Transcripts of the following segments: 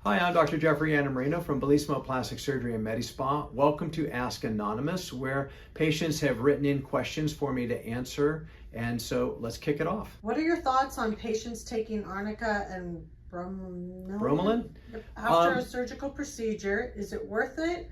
Hi, I'm Dr. Jeffrey Antimarino from 𝙳𝚎𝚊𝚛 Plastic Surgery and MediSpa. Welcome to Ask Anonymous, where patients have written in questions for me to answer. And so let's kick it off. What are your thoughts on patients taking arnica and Bromelain? After a surgical procedure? Is it worth it?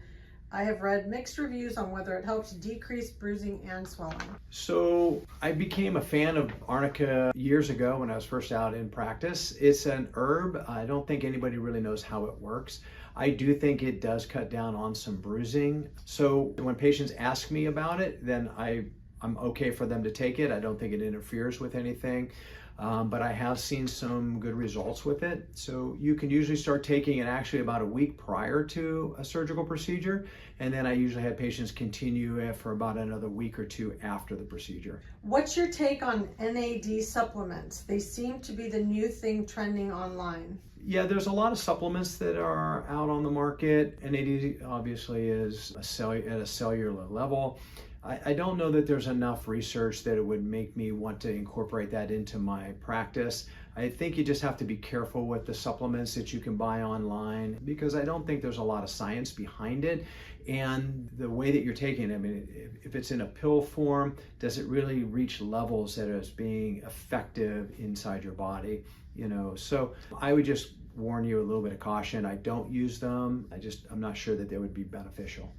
I have read mixed reviews on whether it helps decrease bruising and swelling. So I became a fan of arnica years ago when I was first out in practice. It's an herb. I don't think anybody really knows how it works. I do think it does cut down on some bruising. So when patients ask me about it, then I'm okay for them to take it. I don't think it interferes with anything. But I have seen some good results with it. So you can usually start taking it actually about a week prior to a surgical procedure. And then I usually have patients continue it for about another week or two after the procedure. What's your take on NAD supplements? They seem to be the new thing trending online. Yeah, there's a lot of supplements that are out on the market. NAD obviously is at a cellular level. I don't know that there's enough research that it would make me want to incorporate that into my practice. I think you just have to be careful with the supplements that you can buy online because I don't think there's a lot of science behind it. And the way that you're taking it, I mean, if it's in a pill form, does it really reach levels that is being effective inside your body? So I would just warn you a little bit of caution. I don't use them. I'm not sure that they would be beneficial.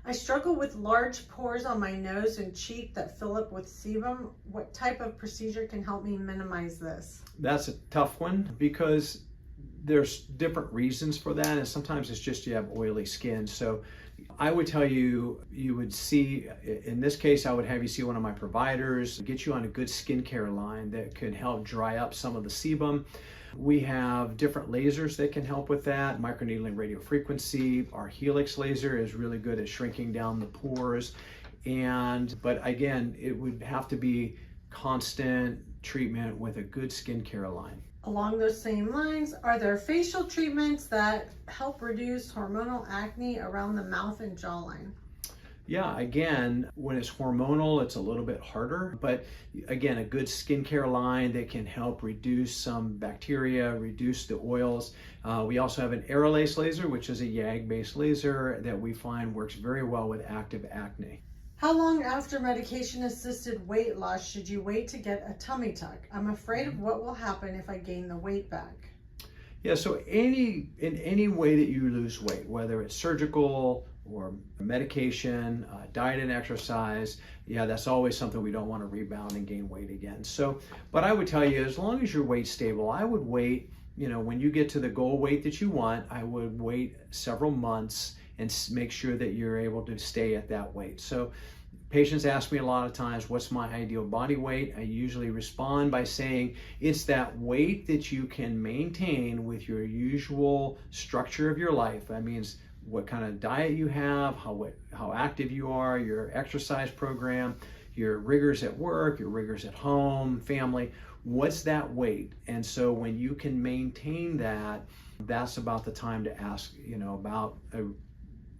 I struggle with large pores on my nose and cheek that fill up with sebum. What type of procedure can help me minimize this? That's a tough one because there's different reasons for that, and sometimes it's just you have oily skin. So I would tell you, you would see, in this case, I would have you see one of my providers, get you on a good skincare line that could help dry up some of the sebum. We have different lasers that can help with that. Microneedling radiofrequency. Our Helix laser is really good at shrinking down the pores. But again, it would have to be constant treatment with a good skincare line. Along those same lines, are there facial treatments that help reduce hormonal acne around the mouth and jawline? Yeah, again, when it's hormonal, it's a little bit harder, but again, a good skincare line that can help reduce some bacteria, reduce the oils. We also have an Aerolase laser, which is a YAG-based laser that we find works very well with active acne. How long after medication-assisted weight loss should you wait to get a tummy tuck? I'm afraid of what will happen if I gain the weight back. Yeah, so in any way that you lose weight, whether it's surgical or medication, diet and exercise, yeah, that's always something we don't want to rebound and gain weight again. So, but I would tell you, as long as your weight's stable, I would wait, when you get to the goal weight that you want, I would wait several months and make sure that you're able to stay at that weight. So patients ask me a lot of times, what's my ideal body weight? I usually respond by saying it's that weight that you can maintain with your usual structure of your life. That means what kind of diet you have, how active you are, your exercise program, your rigors at work, your rigors at home, family. What's that weight? And so when you can maintain that, that's about the time to ask, about a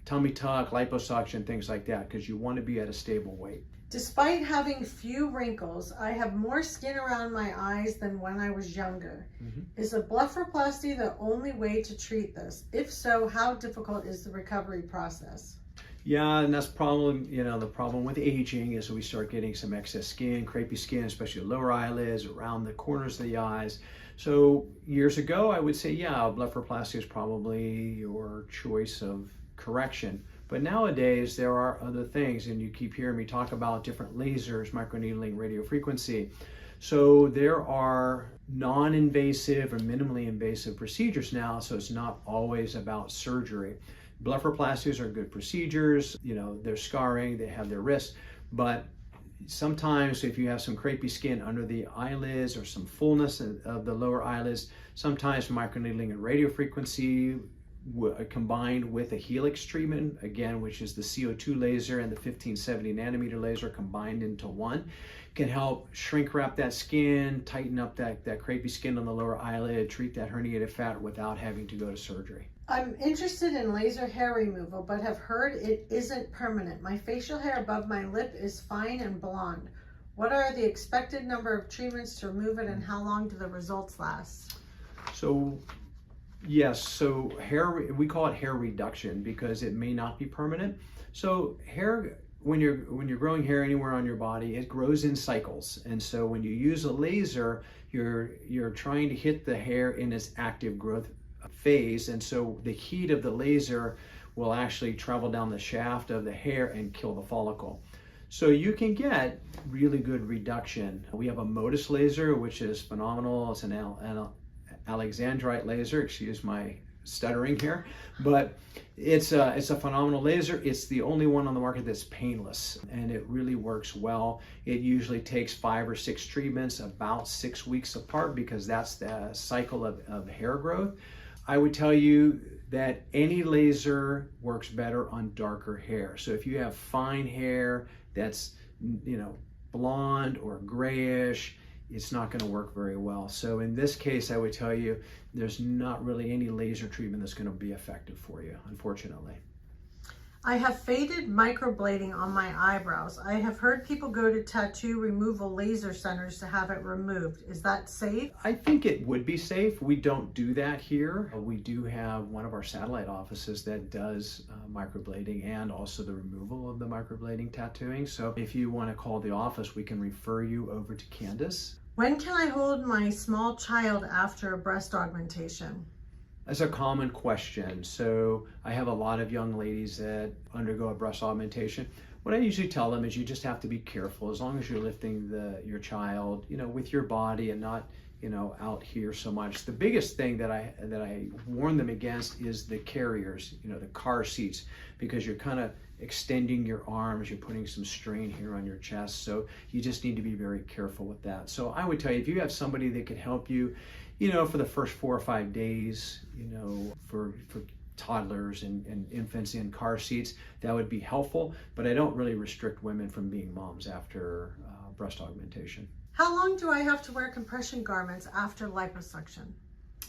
tummy tuck, liposuction, things like that, because you want to be at a stable weight. Despite having few wrinkles, I have more skin around my eyes than when I was younger. Is a blepharoplasty the only way to treat this? If so, how difficult is the recovery process? Yeah, and that's probably, the problem with aging is we start getting some excess skin, crepey skin, especially lower eyelids, around the corners of the eyes. So years ago, I would say, yeah, blepharoplasty is probably your choice of correction. But nowadays, there are other things, and you keep hearing me talk about different lasers, microneedling radiofrequency. So there are non-invasive or minimally invasive procedures now, so it's not always about surgery. Blepharoplasties are good procedures, they're scarring, they have their risks, but sometimes if you have some crepey skin under the eyelids or some fullness of the lower eyelids, sometimes microneedling and radiofrequency combined with a Helix treatment, again, which is the CO2 laser and the 1570 nanometer laser combined into one, can help shrink wrap that skin, tighten up that crepey skin on the lower eyelid, treat that herniated fat without having to go to surgery. I'm interested in laser hair removal, but have heard it isn't permanent. My facial hair above my lip is fine and blonde. What are the expected number of treatments to remove it, and how long do the results last? So Yes, so hair, we call it hair reduction because it may not be permanent. So hair, when you're growing hair anywhere on your body, it grows in cycles. And so when you use a laser, you're trying to hit the hair in its active growth phase. And so the heat of the laser will actually travel down the shaft of the hair and kill the follicle. So you can get really good reduction. We have a Modus laser, which is phenomenal. It's an Alexandrite laser, excuse my stuttering here, but it's a phenomenal laser. It's the only one on the market that's painless, and it really works well. It usually takes 5 or 6 treatments, about 6 weeks apart, because that's the cycle of hair growth. I would tell you that any laser works better on darker hair. So if you have fine hair that's, blonde or grayish, it's not going to work very well. So in this case, I would tell you there's not really any laser treatment that's going to be effective for you, unfortunately. I have faded microblading on my eyebrows. I have heard people go to tattoo removal laser centers to have it removed. Is that safe? I think it would be safe. We don't do that here. We do have one of our satellite offices that does microblading and also the removal of the microblading tattooing. So if you want to call the office, we can refer you over to Candace. When can I hold my small child after a breast augmentation? That's a common question. So I have a lot of young ladies that undergo a breast augmentation. What I usually tell them is you just have to be careful as long as you're lifting your child, with your body and not, out here so much. The biggest thing that I warn them against is the carriers, the car seats, because you're kind of extending your arms, you're putting some strain here on your chest. So you just need to be very careful with that. So I would tell you, if you have somebody that could help you, for the first 4 or 5 days, for toddlers and infants in car seats, that would be helpful. But I don't really restrict women from being moms after breast augmentation. How long do I have to wear compression garments after liposuction?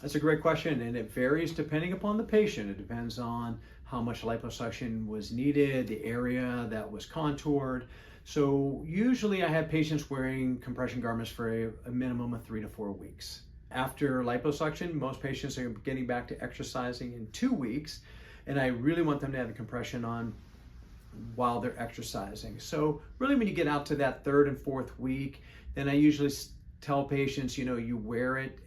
That's a great question, and it varies depending upon the patient. It depends on how much liposuction was needed, the area that was contoured. So usually I have patients wearing compression garments for a minimum of 3 to 4 weeks. After liposuction, most patients are getting back to exercising in 2 weeks, and I really want them to have the compression on while they're exercising. So really when you get out to that 3rd and 4th week, then I usually tell patients, you wear it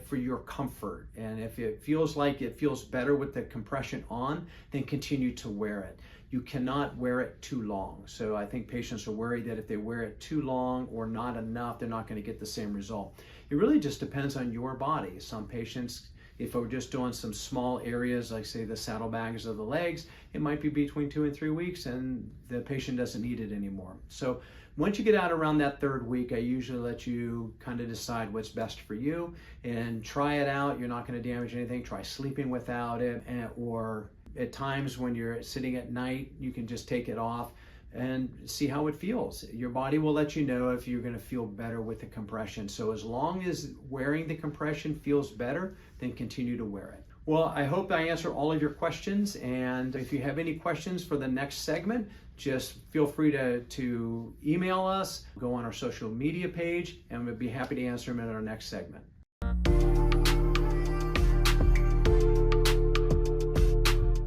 for your comfort. And if it feels like it feels better with the compression on, then continue to wear it. You cannot wear it too long. So I think patients are worried that if they wear it too long or not enough, they're not going to get the same result. It really just depends on your body. Some patients, if we're just doing some small areas, like say the saddlebags of the legs, it might be between 2 and 3 weeks and the patient doesn't need it anymore. So once you get out around that 3rd week, I usually let you kind of decide what's best for you and try it out. You're not going to damage anything. Try sleeping without it, or at times when you're sitting at night, you can just take it off and see how it feels. Your body will let you know if you're going to feel better with the compression. So as long as wearing the compression feels better, then continue to wear it. Well, I hope I answer all of your questions, and if you have any questions for the next segment, just feel free to email us, go on our social media page, and we'll be happy to answer them in our next segment.